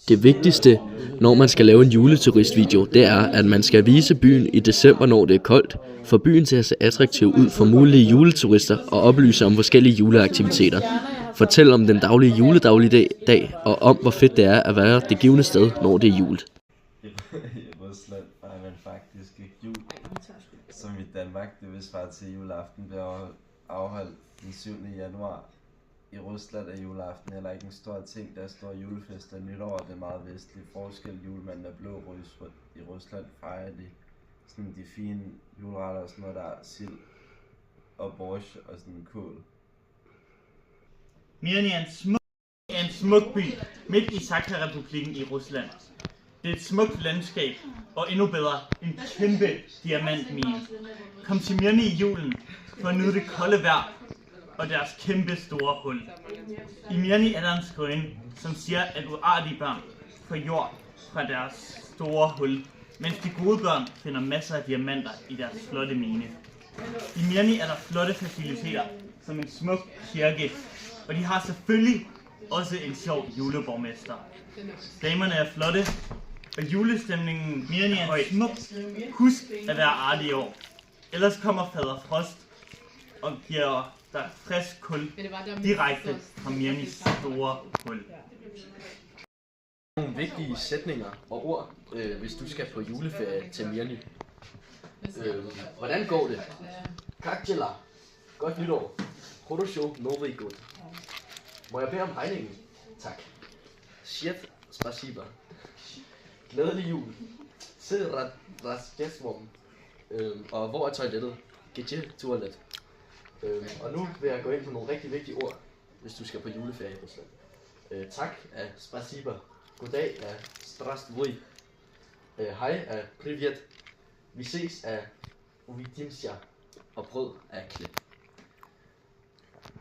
Det vigtigste, når man skal lave en juleturistvideo, det er, at man skal vise byen i december, når det er koldt, for byen til at se attraktiv ud for mulige juleturister og oplyse om forskellige juleaktiviteter. Fortæl om den daglige juledagligdag og om, hvor fedt det er at være det givne sted, når det er jul. I Rusland fejrer man faktisk ikke jul, som i Danmark. Det vil svare til juleaften bliver afholdt den 7. januar. I Rusland er juleaften heller ikke en stor ting. Der er store julefester nytår, det er meget vestlig forskel. Julemanden er blå, i Rusland fejrer de sådan de fine juleretter og sådan noget, der er sild og borsch og sådan kål. Mirny er en smuk by midt i Sakha-republikken i Rusland. Det er et smukt landskab, og endnu bedre, en kæmpe diamantmine. Kom til Mirny i julen for at nyde det kolde vejr og deres kæmpe store hul. I Mirny er der en skrøne, som siger, at uartige børn får jord fra deres store hul, mens de gode børn finder masser af diamanter i deres flotte mine. I Mirny er der flotte faciliteter, som en smuk kirke, og de har selvfølgelig også en sjov juleborgmester. Damerne er flotte, og julestemningen Mirny er høj. Husk at være artig i år, ellers kommer fader Frost og giver dig frisk kul direkte fra Mirnys store hul. Nogle vigtige sætninger og ord, hvis du skal på juleferie til Mirny. Hvordan går det? Как дела? Godt nytår. Хорошо, Новый год. Må jeg bede om regningen? Tak. Shit, spasiba. Glædelig jul. Sid Rastjæsvom. Og hvor er toilettet? Gidje toilet. Og nu vil jeg gå ind på nogle rigtig vigtige ord, hvis du skal på juleferie i Rusland. Tak er spasiba. Goddag er strastvuj. Hej er privet. Vi ses er увидимся. Og brød er klip.